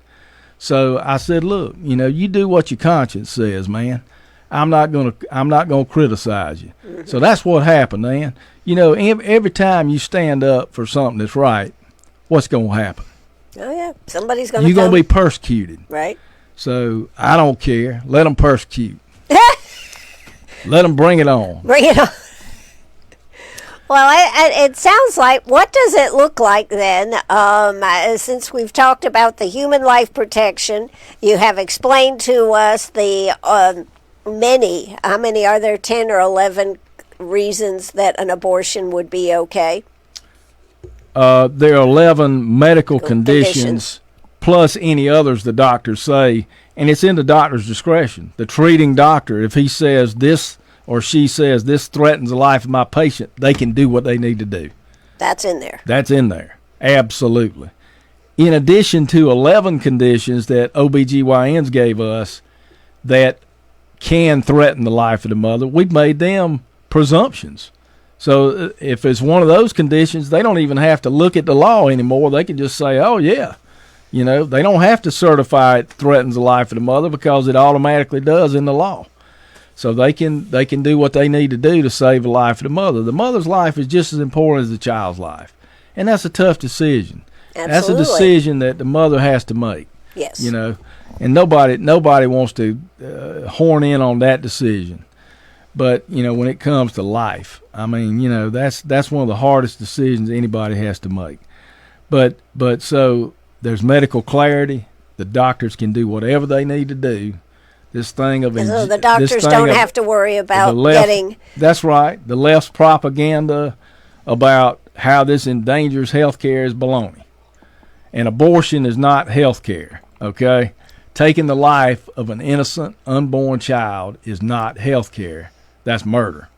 So I said, look, you know, you do what your conscience says, man. I'm not gonna criticize you. Mm-hmm. So that's what happened, man. You know, every time you stand up for something that's right, what's gonna happen? Oh yeah, somebody's gonna. You're gonna be persecuted, right? So I don't care. Let them persecute. Let them bring it on. Bring it on. Well, it sounds like, what does it look like then? Since we've talked about the human life protection, you have explained to us the how many are there, 10 or 11 reasons that an abortion would be okay? There are 11 medical conditions plus any others the doctors say, and it's in the doctor's discretion. The treating doctor, if he says this or she says this threatens the life of my patient, they can do what they need to do. That's in there. That's in there. Absolutely. In addition to 11 conditions that OBGYNs gave us that can threaten the life of the mother, we've made them presumptions. So if it's one of those conditions, they don't even have to look at the law anymore. They can just say, oh, yeah. You know, they don't have to certify it threatens the life of the mother because it automatically does in the law. So they can do what they need to do to save the life of the mother. The mother's life is just as important as the child's life. And that's a tough decision. Absolutely. That's a decision that the mother has to make. Yes. You know, and nobody wants to horn in on that decision. But, you know, when it comes to life, I mean, you know, that's one of the hardest decisions anybody has to make. But so there's medical clarity. The doctors can do whatever they need to do. This thing of so the doctors don't have to worry about getting. That's right. The left's propaganda about how this endangers health care is baloney. And abortion is not health care, okay? Taking the life of an innocent, unborn child is not health care. That's murder.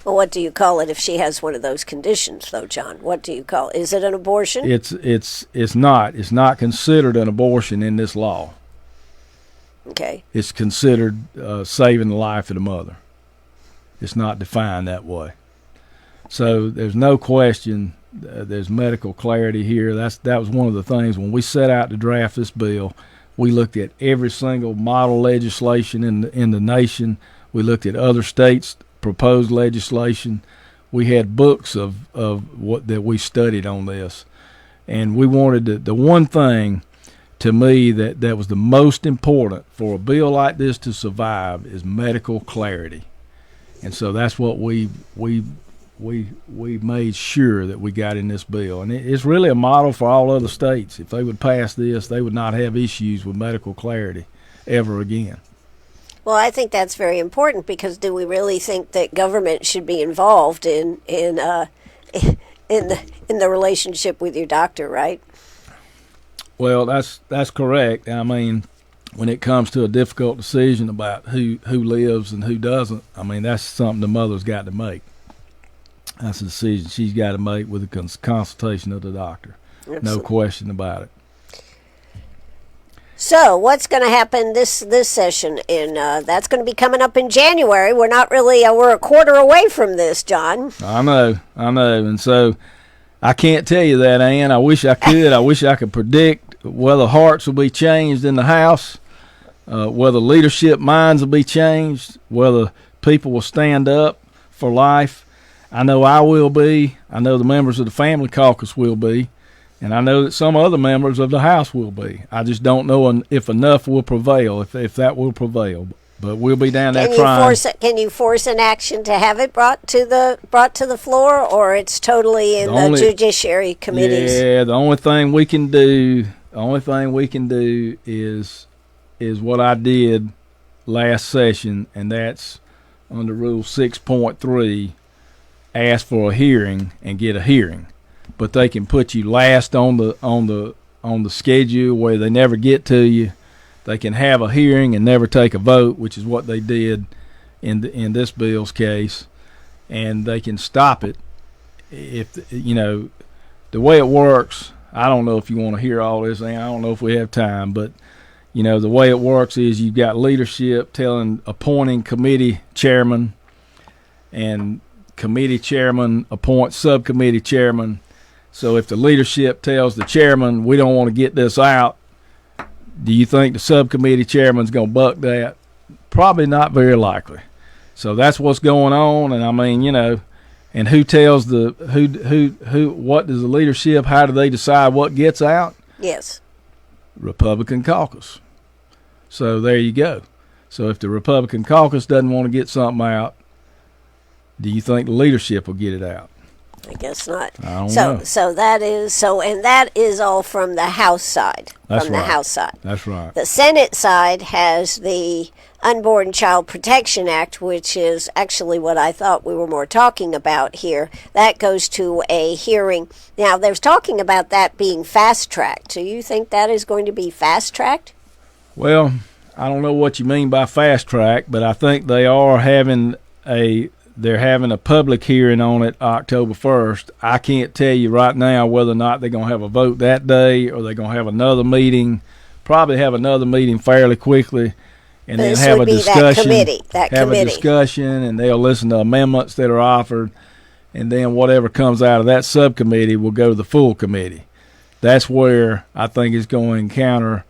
Well, what do you call it if she has one of those conditions, though, John? What do you call it? Is it an abortion? It's not. It's not considered an abortion in this law. Okay. It's considered saving the life of the mother. It's not defined that way. So there's no question. There's medical clarity here. That was one of the things when we set out to draft this bill. We looked at every single model legislation in the nation. We looked at other states' proposed legislation. We had books of what that we studied on this, and we wanted the one thing to me that was the most important for a bill like this to survive is medical clarity, and so that's what we made sure that we got in this bill, and it's really a model for all other states. If they would pass this, they would not have issues with medical clarity ever again. Well, I think that's very important because do we really think that government should be involved in the relationship with your doctor, right? Well, that's correct. I mean, when it comes to a difficult decision about who lives and who doesn't, I mean, that's something the mother's got to make. That's a decision she's got to make with the consultation of the doctor. Absolutely. No question about it. So what's going to happen this session? That's going to be coming up in January. We're not really, we're a quarter away from this, John. I know. And so I can't tell you that, Ann. I wish I could. I wish I could predict whether hearts will be changed in the House, whether leadership minds will be changed, whether people will stand up for life. I know I will be. I know the members of the Family Caucus will be. And I know that some other members of the House will be. I just don't know if enough will prevail, if that will prevail. But we'll be down there trying. Can you force an action to have it brought to the floor, or it's totally in the judiciary committees? Yeah, the only thing we can do is what I did last session, and that's under Rule 6.3, ask for a hearing and get a hearing. But they can put you last on the schedule where they never get to you. They can have a hearing and never take a vote, which is what they did in this bill's case, and they can stop it if the way it works. I don't know if you want to hear all this, and I don't know if we have time, but the way it works is you've got leadership appointing committee chairman, and committee chairman appoints subcommittee chairman. So if the leadership tells the chairman, we don't want to get this out, do you think the subcommittee chairman's going to buck that? Probably not very likely. So that's what's going on. And I mean, and who tells what does the leadership, how do they decide what gets out? Yes. Republican caucus. So there you go. So if the Republican caucus doesn't want to get something out, do you think the leadership will get it out? I guess not. I don't know. So that is all from the House side. That's from right. the House side. That's right. The Senate side has the Unborn Child Protection Act, which is actually what I thought we were more talking about here. That goes to a hearing. Now, there's talking about that being fast-tracked. Do you think that is going to be fast-tracked? Well, I don't know what you mean by fast-track, but I think they are having they're having a public hearing on it October 1st. I can't tell you right now whether or not they're going to have a vote that day or they're going to have another meeting. Probably have another meeting fairly quickly, and then have a discussion. Have a discussion, and they'll listen to amendments that are offered, and then whatever comes out of that subcommittee will go to the full committee. That's where I think it's going to encounter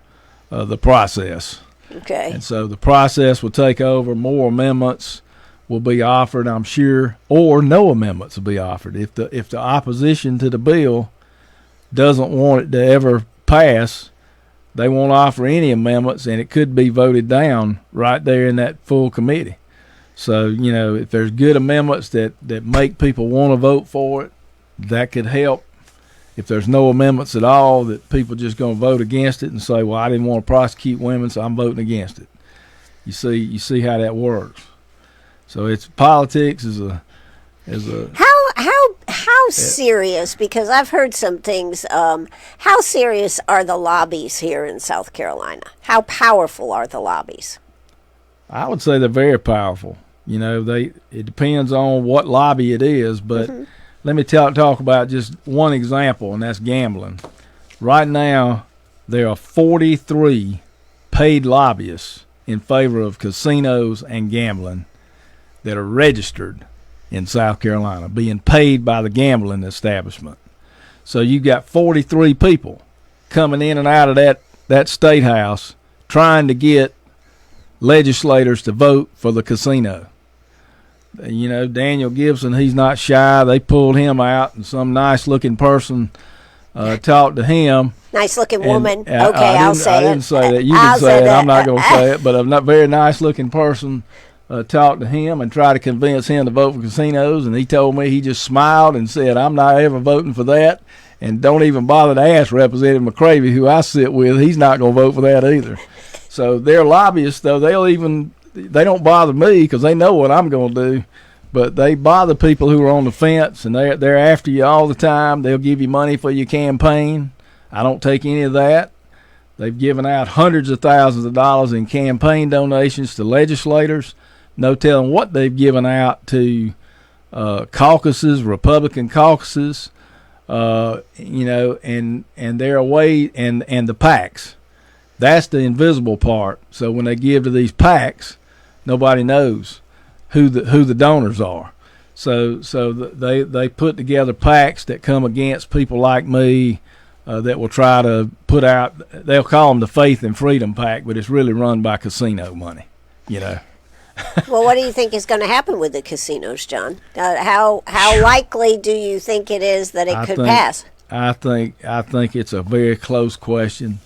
the process. Okay. And so the process will take over. More amendments will be offered, I'm sure, or no amendments will be offered. If the opposition to the bill doesn't want it to ever pass, they won't offer any amendments, and it could be voted down right there in that full committee. So, if there's good amendments that make people want to vote for it, that could help. If there's no amendments at all, that people just going to vote against it and say, well, I didn't want to prosecute women, so I'm voting against it. You see how that works. So it's politics is a how serious, because I've heard some things, how serious are the lobbies here in South Carolina? How powerful are the lobbies? I would say they're very powerful. It depends on what lobby it is, but let me talk about just one example, and that's gambling. Right now, there are 43 paid lobbyists in favor of casinos and gambling that are registered in South Carolina, being paid by the gambling establishment. So you got 43 people coming in and out of that state house trying to get legislators to vote for the casino. Daniel Gibson, he's not shy. They pulled him out, and some nice-looking person talked to him. Nice-looking woman. Okay, I'll say it. I didn't say that. You can say it. I'm not going to say it. But a very nice-looking person talked to him and tried to convince him to vote for casinos, and he told me, he just smiled and said, I'm not ever voting for that, and don't even bother to ask Representative McCravy, who I sit with. He's not going to vote for that either. So they're lobbyists, though. They don't bother me because they know what I'm going to do, but they bother people who are on the fence, and they're after you all the time. They'll give you money for your campaign. I don't take any of that. They've given out hundreds of thousands of dollars in campaign donations to legislators. No telling what they've given out to caucuses, Republican caucuses, and they're away, and the PACs. That's the invisible part. So when they give to these PACs, nobody knows who the donors are. So they put together PACs that come against people like me, that will try to put out. They'll call them the Faith and Freedom PAC, but it's really run by casino money. Well, what do you think is going to happen with the casinos, John? How likely do you think it is that it could pass? I think it's a very close question.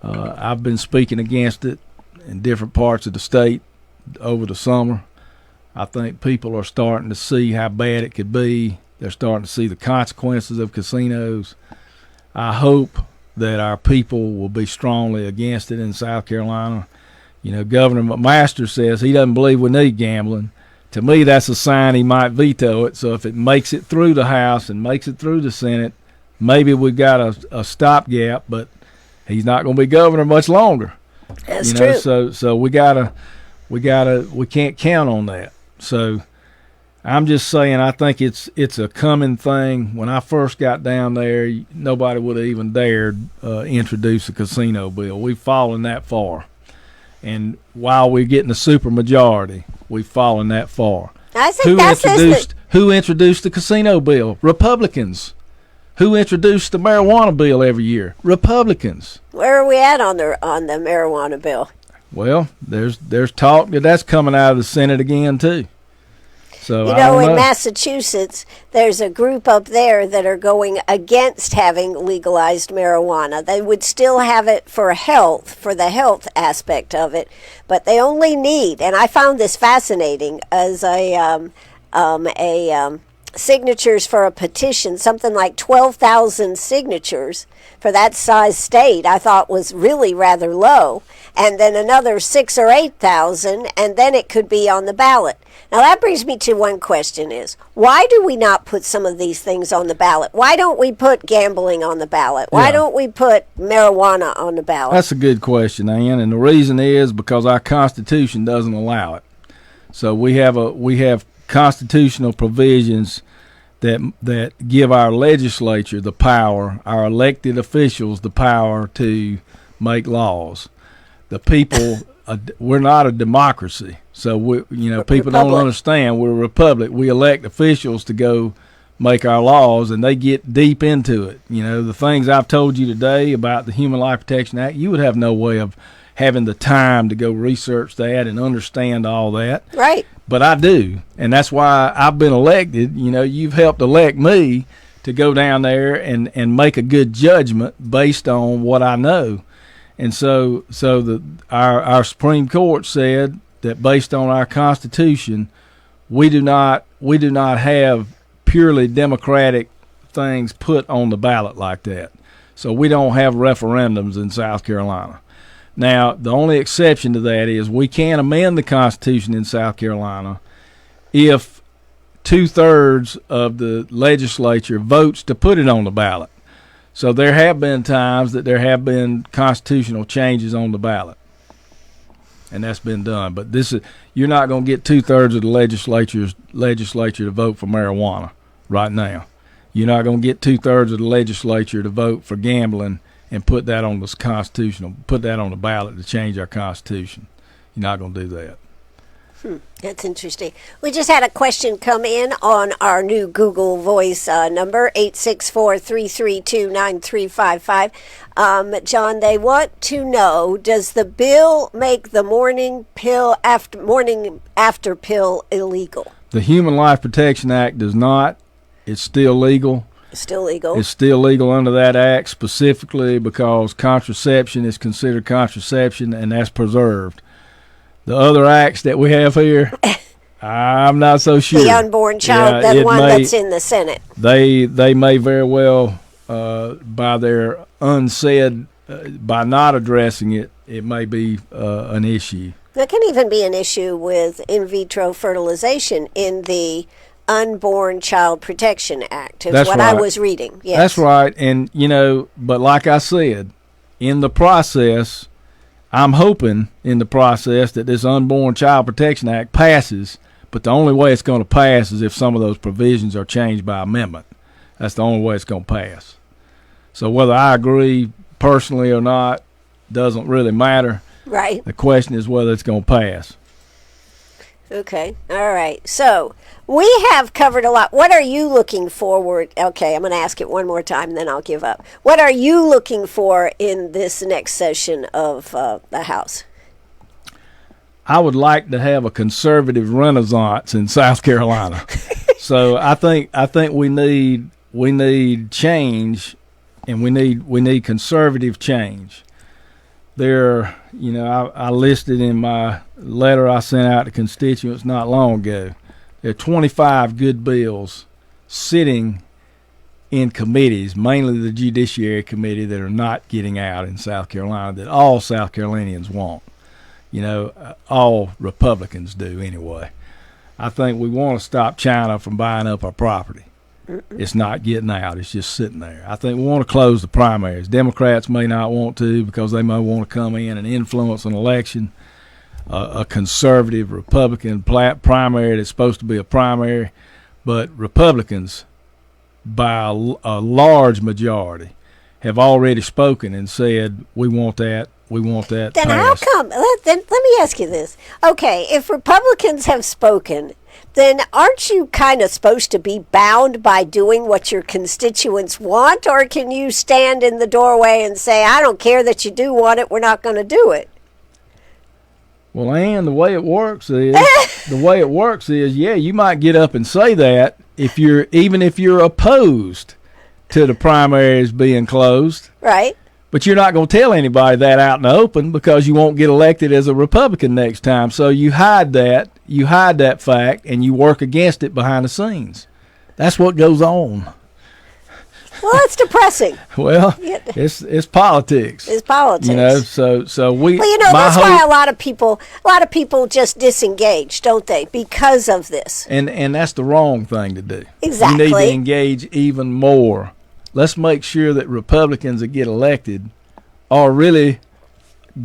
I've been speaking against it in different parts of the state over the summer. I think people are starting to see how bad it could be. They're starting to see the consequences of casinos. I hope that our people will be strongly against it in South Carolina. Governor McMaster says he doesn't believe we need gambling. To me, that's a sign he might veto it. So if it makes it through the House and makes it through the Senate, maybe we've got a stopgap, but he's not going to be governor much longer. That's true. So we can't count on that. So I'm just saying, I think it's a coming thing. When I first got down there, nobody would have even dared introduce a casino bill. We've fallen that far. And while we're getting a super majority, we've fallen that far. I think who introduced the casino bill? Republicans. Who introduced the marijuana bill every year? Republicans. Where are we at on the marijuana bill? Well, there's talk that's coming out of the Senate again too. So in Massachusetts, there's a group up there that are going against having legalized marijuana. They would still have it for the health aspect of it, but they only need, and I found this fascinating, as signatures for a petition, something like 12,000 signatures for that size state, I thought was really rather low. And then another 6,000 or 8,000, and then it could be on the ballot. Now that brings me to one question: is why do we not put some of these things on the ballot? Why don't we put gambling on the ballot? Why don't we put marijuana on the ballot? That's a good question, Ann, and the reason is because our Constitution doesn't allow it. So we have constitutional provisions that give our legislature the power, our elected officials the power to make laws. The people, we're not a democracy, so people don't understand. We're a republic. We elect officials to go make our laws, and they get deep into it. The things I've told you today about the Human Life Protection Act, you would have no way of having the time to go research that and understand all that. Right. But I do, and that's why I've been elected. You've helped elect me to go down there and make a good judgment based on what I know. And so our Supreme Court said that based on our Constitution, we do not have purely democratic things put on the ballot like that. So we don't have referendums in South Carolina. Now, the only exception to that is we can amend the Constitution in South Carolina if 2/3 of the legislature votes to put it on the ballot. So there have been times that there have been constitutional changes on the ballot, and that's been done. But you're not going to get 2/3 of the legislature to vote for marijuana right now. You're not going to get 2/3 of the legislature to vote for gambling and put that on the ballot to change our Constitution. You're not going to do that. That's interesting. We just had a question come in on our new Google Voice number, 864-332-9355. John, they want to know, does the bill make the morning after pill illegal? The Human Life Protection Act does not. It's still legal. Still legal. It's still legal under that act, specifically because contraception is considered contraception, and that's preserved. The other acts that we have here, I'm not so sure. The unborn child, that's in the Senate. They may very well, by their unsaid, by not addressing it, it may be an issue. There can even be an issue with in vitro fertilization in the Unborn Child Protection Act, is what I was reading. Yes. That's right. And, but like I said, in the process, I'm hoping in the process that this Unborn Child Protection Act passes, but the only way it's going to pass is if some of those provisions are changed by amendment. That's the only way it's going to pass. So whether I agree personally or not doesn't really matter. Right. The question is whether it's going to pass. Okay. All right. So we have covered a lot. What are you looking forward? Okay, I'm going to ask it one more time, then I'll give up. What are you looking for in this next session of the House? I would like to have a conservative renaissance in South Carolina. So I think we need change, and we need conservative change. There, I listed in my letter I sent out to constituents not long ago, there are 25 good bills sitting in committees, mainly the Judiciary Committee, that are not getting out in South Carolina that all South Carolinians want. All Republicans do anyway. I think we want to stop China from buying up our property. It's not getting out. It's just sitting there. I think we want to close the primaries. Democrats may not want to because they may want to come in and influence an election. A conservative Republican primary that's supposed to be a primary, but Republicans, by a large majority, have already spoken and said, we want that Then passed. how come? Let me ask you this. Okay, if Republicans have spoken, then aren't you kind of supposed to be bound by doing what your constituents want? Or can you stand in the doorway and say, I don't care that you do want it, we're not going to do it? Well, Ann, the way it works is, yeah, you might get up and say that even if you're opposed to the primaries being closed. Right. But you're not going to tell anybody that out in the open because you won't get elected as a Republican next time. So you hide that fact, and you work against it behind the scenes. That's what goes on. Well, that's depressing. Well, it's politics. It's politics. So we. Well, that's why a lot of people just disengage, don't they? Because of this. And that's the wrong thing to do. Exactly. You need to engage even more. Let's make sure that Republicans that get elected are really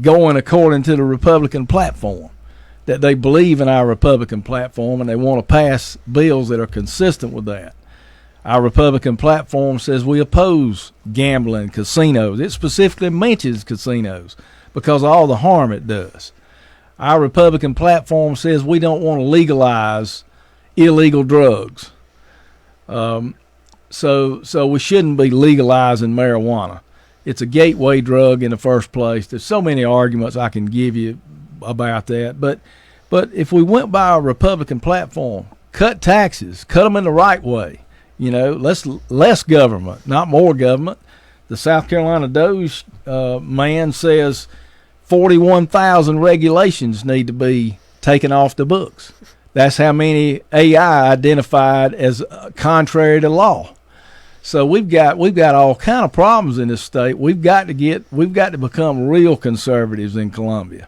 going according to the Republican platform, that they believe in our Republican platform and they want to pass bills that are consistent with that. Our Republican platform says we oppose gambling, casinos. It specifically mentions casinos because of all the harm it does. Our Republican platform says we don't want to legalize illegal drugs. So we shouldn't be legalizing marijuana. It's a gateway drug in the first place. There's so many arguments I can give you about that. But if we went by our Republican platform, cut taxes, cut them in the right way. Less government, not more government. The South Carolina Doge man says 41,000 regulations need to be taken off the books. That's how many AI identified as contrary to law. So we've got all kind of problems in this state. We've got to become real conservatives in Columbia,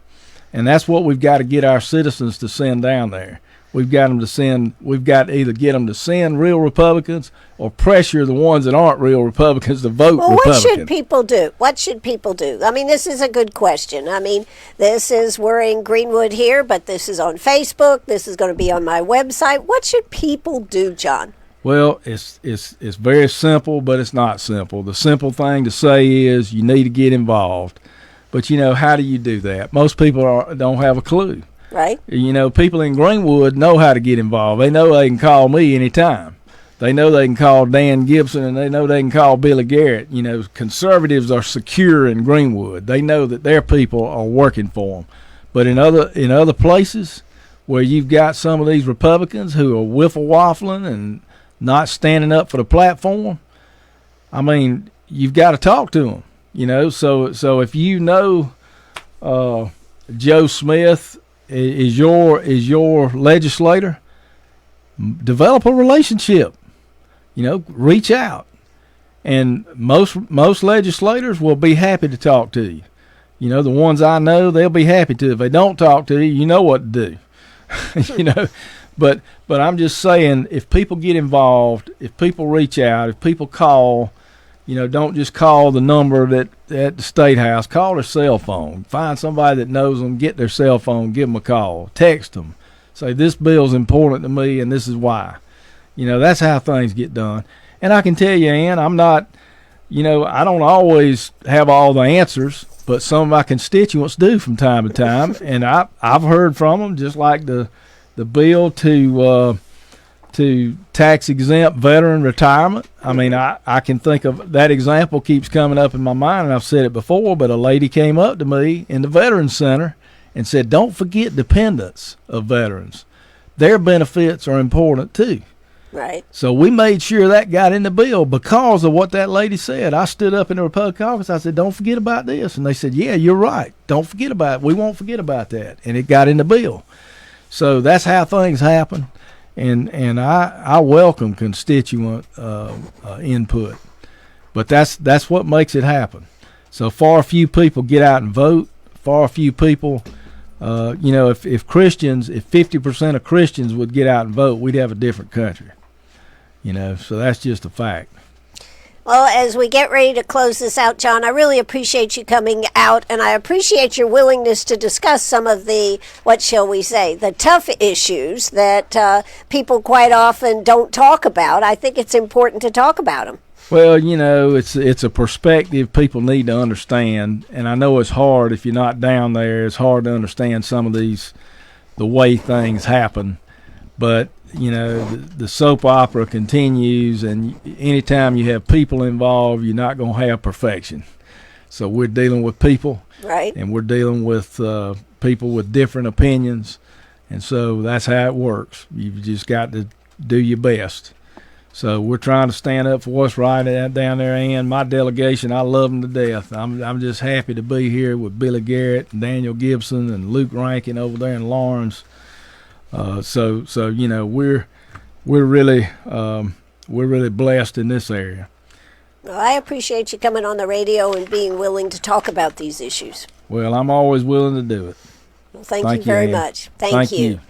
and that's what we've got to get our citizens to send down there. We've got to either get them to send real Republicans or pressure the ones that aren't real Republicans to vote Republican. What should people do? What should people do? I mean, this is a good question. I mean, we're in Greenwood here, but this is on Facebook. This is going to be on my website. What should people do, John? Well, it's very simple, but it's not simple. The simple thing to say is you need to get involved. But, how do you do that? Most people don't have a clue. Right. People in Greenwood know how to get involved. They know they can call me anytime. They know they can call Dan Gibson, and they know they can call Billy Garrett. Conservatives are secure in Greenwood. They know that their people are working for them. But in other places where you've got some of these Republicans who are wiffle-waffling and not standing up for the platform, I mean, you've got to talk to them. So if Joe Smith is your legislator, develop a relationship. Reach out, and most legislators will be happy to talk to you. The ones I know, they'll be happy to. If they don't talk to you, you know what to do. But I'm just saying, if people get involved, if people reach out, if people call, don't just call the number at the State House. Call their cell phone. Find somebody that knows them. Get their cell phone. Give them a call. Text them. Say, this bill's important to me, and this is why. That's how things get done. And I can tell you, Ann, I'm not, I don't always have all the answers, but some of my constituents do from time to time. And I've heard from them, just like the bill to tax-exempt veteran retirement. I mean, I can think of that example keeps coming up in my mind, and I've said it before, but a lady came up to me in the Veterans Center and said, don't forget dependents of veterans. Their benefits are important, too. Right. So we made sure that got in the bill because of what that lady said. I stood up in the Republican office. I said, don't forget about this. And they said, yeah, you're right. Don't forget about it. We won't forget about that. And it got in the bill. So that's how things happen. And I welcome constituent input, but that's what makes it happen. So far few people get out and vote. Far few people, if 50% of Christians would get out and vote, we'd have a different country. So that's just a fact. Well, as we get ready to close this out, John, I really appreciate you coming out, and I appreciate your willingness to discuss some of the, what shall we say, the tough issues that people quite often don't talk about. I think it's important to talk about them. Well, it's a perspective people need to understand, and I know it's hard if you're not down there. It's hard to understand some of the way things happen, but the soap opera continues, and anytime you have people involved, you're not going to have perfection. So we're dealing with people, right? And we're dealing with people with different opinions, and so that's how it works. You've just got to do your best. So we're trying to stand up for what's right down there, and my delegation, I love them to death. I'm just happy to be here with Billy Garrett and Daniel Gibson and Luke Rankin over there in Lawrence. So we're really blessed in this area. Well, I appreciate you coming on the radio and being willing to talk about these issues. Well, I'm always willing to do it. Well, thank you very Ann. much. Thank you.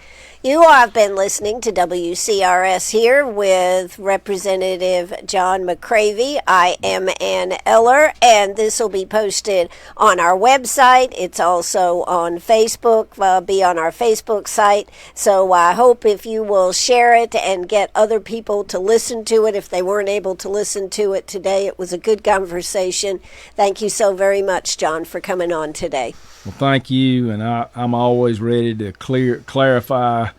You have been listening to WCRS here with Representative John McCravy. I am Ann Eller, and this will be posted on our website. It's also on Facebook, be on our Facebook site. So I hope if you will share it and get other people to listen to it if they weren't able to listen to it today. It was a good conversation. Thank you so very much, John, for coming on today. Well, thank you, and I'm always ready to clarify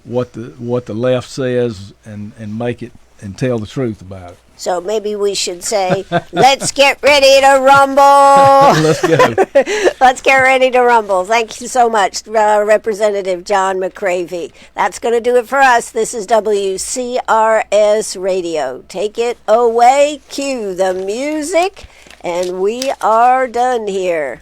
what the left says and make it and tell the truth about it. So maybe we should say, let's get ready to rumble. Let's go. Let's get ready to rumble. Thank you so much, Representative John McCravy. That's going to do it for us. This is WCRS Radio. Take it away. Cue the music. And we are done here.